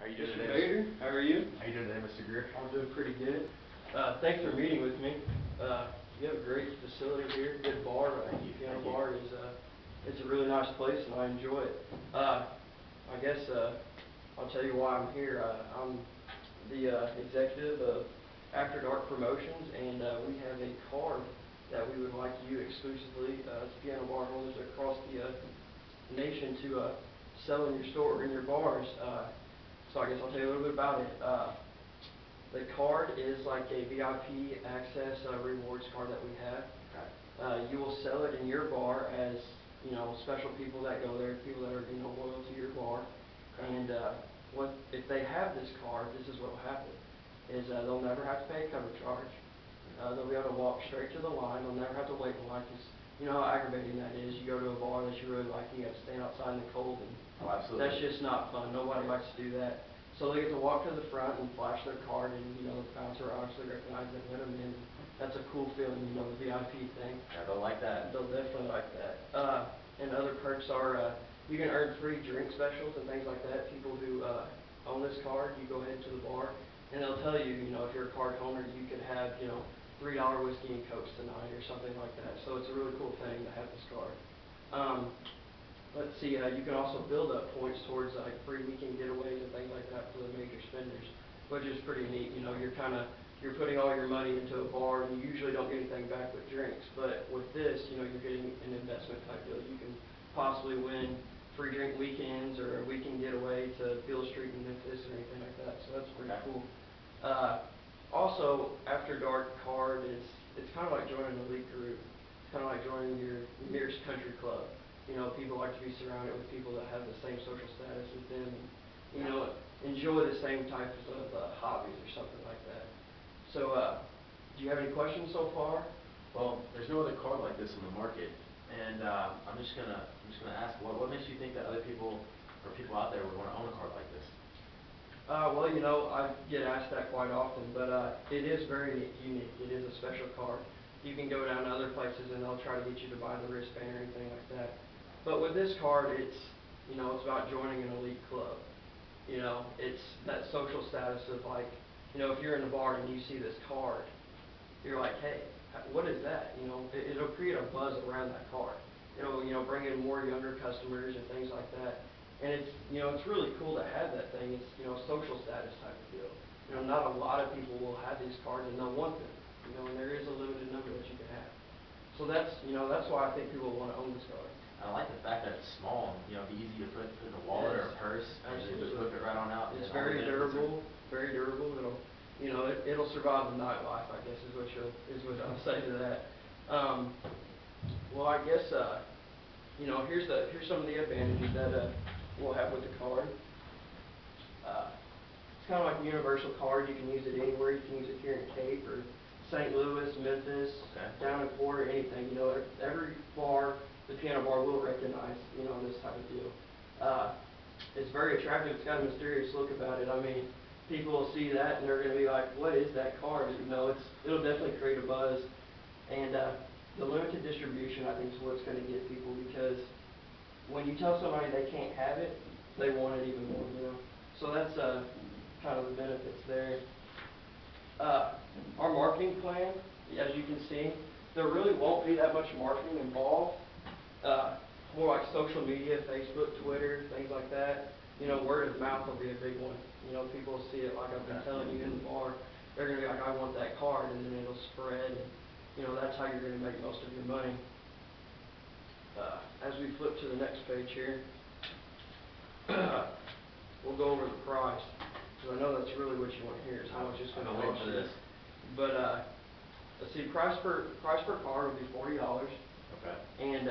How you doing Mr. today? Bader, how are you? How you doing today, Mr. Greer? I'm doing pretty good. Thanks for meeting with me. You have a great facility here, good bar. Piano Thank you. Bar is it's a really nice place and I enjoy it. I guess I'll tell you why I'm here. I'm the executive of After Dark Promotions, and we have a card that we would like you exclusively as piano bar holders across the nation to sell in your store or in your bars. So I guess I'll tell you a little bit about it. The card is like a VIP access rewards card that we have. Okay. You will sell it in your bar as, special people that go there, people that are, loyal to your bar. Okay. And what if they have this card, this is what will happen, is they'll never have to pay a cover charge. They'll be able to walk straight to the line. They'll never have to wait in line, because you know how aggravating that is. You go to a bar that you really like, and you have to stand outside in the cold, and Oh, absolutely. that's just not fun. Nobody likes to do that. So they get to walk to the front and flash their card, and the bouncer obviously recognizes them, let them in. That's a cool feeling, the VIP thing. Yeah, they'll like that. They'll definitely like that. And other perks are you can earn free drink specials and things like that. People who own this card, you go ahead to the bar, and they'll tell you, if you're a card owner, you could have, $3 whiskey and Cokes tonight or something like that. So it's a really cool thing to have this card. Let's see, you can also build up points towards like free weekend getaways and things like that for the major spenders, which is pretty neat. You're putting all your money into a bar, and you usually don't get anything back but drinks. But with this, you're getting an investment type deal. You can possibly win free drink weekends or a weekend getaway to Beale Street in Memphis or anything like that. So that's pretty cool. Also, After Dark card it's kind of like joining an elite group. It's kind of like joining your nearest country club. People like to be surrounded with people that have the same social status as them, and, enjoy the same types of hobbies or something like that. So, do you have any questions so far? Well, there's no other card like this in the market, and I'm just gonna ask, what makes you think that other people or people out there would want to own a card like this? Well, I get asked that quite often, but it is very unique. It is a special card. You can go down to other places and they'll try to get you to buy the wristband or anything like that. But with this card, it's about joining an elite club. It's that social status of like, if you're in the bar and you see this card, you're like, hey, what is that? It'll create a buzz around that card. It'll, bring in more younger customers and things like that. And it's really cool to have that thing. It's, a social status type of deal. Not a lot of people will have these cards and they'll want them. And there is a limited number that you can have. So that's why I think people want to own this card. I like the fact that it's small. It'd be easy to put in a wallet or a purse. Absolutely. And just whip it right on out. It's very durable. Very durable. It'll survive the nightlife, I guess, is what I'll say to that. Well, I guess here's some of the advantages that we'll have with the card. It's kind of like a universal card. You can use it anywhere. You can use it here in Cape or St. Louis, Memphis, down in Florida, anything. Every bar, the piano bar will recognize, this type of deal. It's very attractive. It's got a mysterious look about it. I mean, people will see that and they're going to be like, what is that card? It'll definitely create a buzz. And the limited distribution, I think, is what's going to get people, because when you tell somebody they can't have it, they want it even more, So that's kind of the benefits there. Our marketing plan, as you can see, there really won't be that much marketing involved. More like social media, Facebook, Twitter, things like that. Word of mouth will be a big one. People see it like I've been telling you in the bar. They're going to be like, I want that card, and then it'll spread. And, that's how you're going to make most of your money. As we flip to the next page here, we'll go over the price, because I know that's really what you want to hear, is how much it's going to cost you. This. But let's see, price per card will be $40. Okay. And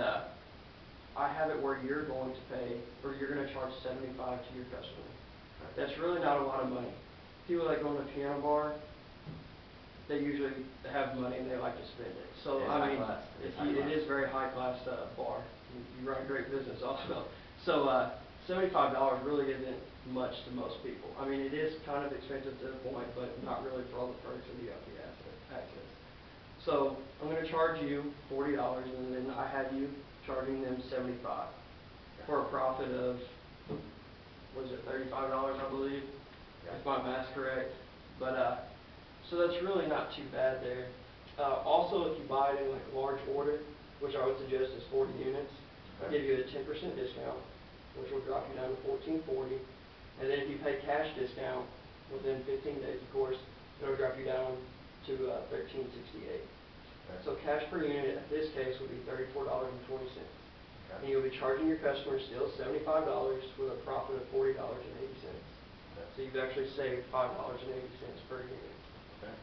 I have it where you're going to pay, or you're going to charge $75 to your customer. Okay. That's really not a lot of money. People that go in a piano bar, they usually have money and they like to spend it. So I mean, it is very high class bar. You run a great business also. So $75 really isn't much to most people. I mean, it is kind of expensive to a point, but not really for all the perks of the access. So I'm going to charge you $40, and then I have you charging them $75 for a profit of, was it $35, I believe? Yeah. if my math's correct. But, so that's really not too bad there. Also, if you buy it in like a large order, which I would suggest is 40 units, they'll Okay. give you a 10% discount, which will drop you down to $14.40. And then if you pay cash discount within 15 days, of course, it'll drop you down to $13.68. Okay. So cash per unit in this case would be $34.20. Okay. And you'll be charging your customers still $75 with a profit of $40.80. Okay. So you've actually saved $5.80 per unit. Okay.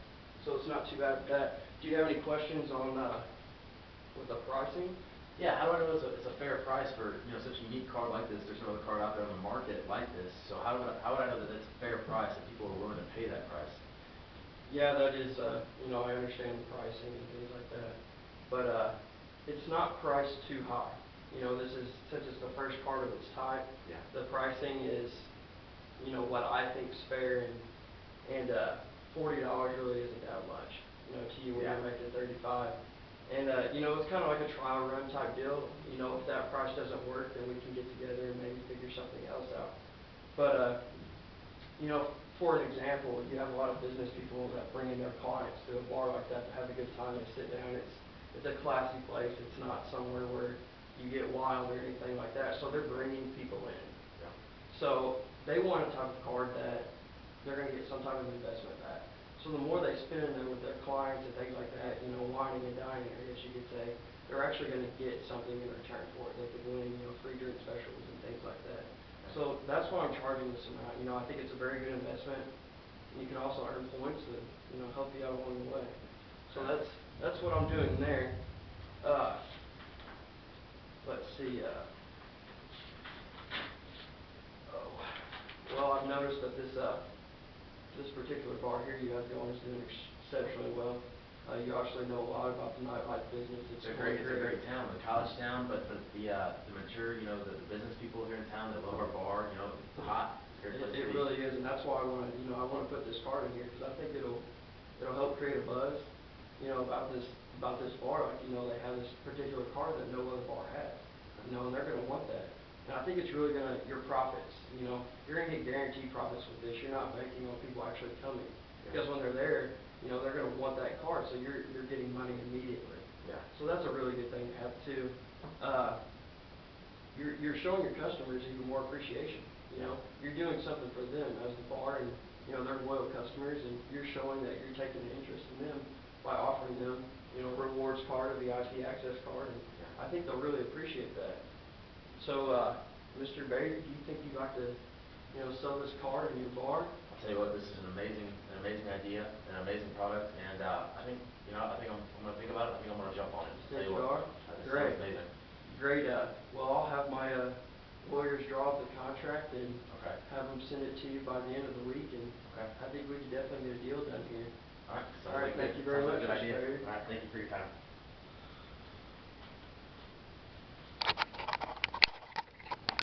So it's not too bad with that. Do you have any questions on, with the pricing? Yeah, how do I know it's a fair price for, such a unique card like this? There's no other card out there on the market like this. So how would I know that it's a fair price, that people are willing to pay that price? Yeah, that is, I understand the pricing and things like that. But, it's not priced too high. Since it's the first card of its type. Yeah. The pricing is, what I think is fair, and $40 really isn't that much, to you when Yeah. you're making 35. And, it's kind of like a trial run type deal. If that price doesn't work, then we can get together and maybe figure something else out. But, for an example, you have a lot of business people that bring in their clients to a bar like that to have a good time. They sit down. It's a classy place. It's not somewhere where you get wild or anything like that. So they're bringing people in. Yeah. So they want a type of card that they're going to get some type of investment back. So the more they spend there with their clients and things like that, whining and dining, I guess you could say, they're actually going to get something in return for it. They could win, free drink specials and things like that. So that's why I'm charging this amount. I think it's a very good investment. You can also earn points that, help you out along the way. So that's what I'm doing there. Let's see, well, I've noticed that this particular bar here you have going is doing exceptionally well. You obviously know a lot about the nightlife business. It's a great town, the college town, but the mature, the business people here in town that love our bar, it's hot. It's a great place to It be. really is, and that's why I want to put this card in here, because I think it'll help create a buzz, about this bar. Like, they have this particular card that no other bar has, and they're going to want that. And I think it's really your profits, you're going to get guaranteed profits with this. You're not banking on people actually coming, because when they're there, they're going to want that card, so you're getting money immediately. Yeah. So that's a really good thing to have too. You're showing your customers even more appreciation. You're doing something for them as the bar, and they're loyal customers, and you're showing that you're taking an interest in them by offering them, rewards card or VIP access card, and I think they'll really appreciate that. So, Mr. Bader, do you think you'd like to, sell this card in your bar? I'll tell you what, this is an amazing idea, an amazing product, and I think I'm gonna think about it. I think I'm gonna jump on it. Think you are? It Great. sounds amazing. Great. Well, I'll have my lawyers draw up the contract and Okay. have them send it to you by the end of the week, and Okay. I think we can definitely get a deal done here. All right. All right, thank you very much, Sounds like a good Mr. idea. Bader. All right, thank you for your time.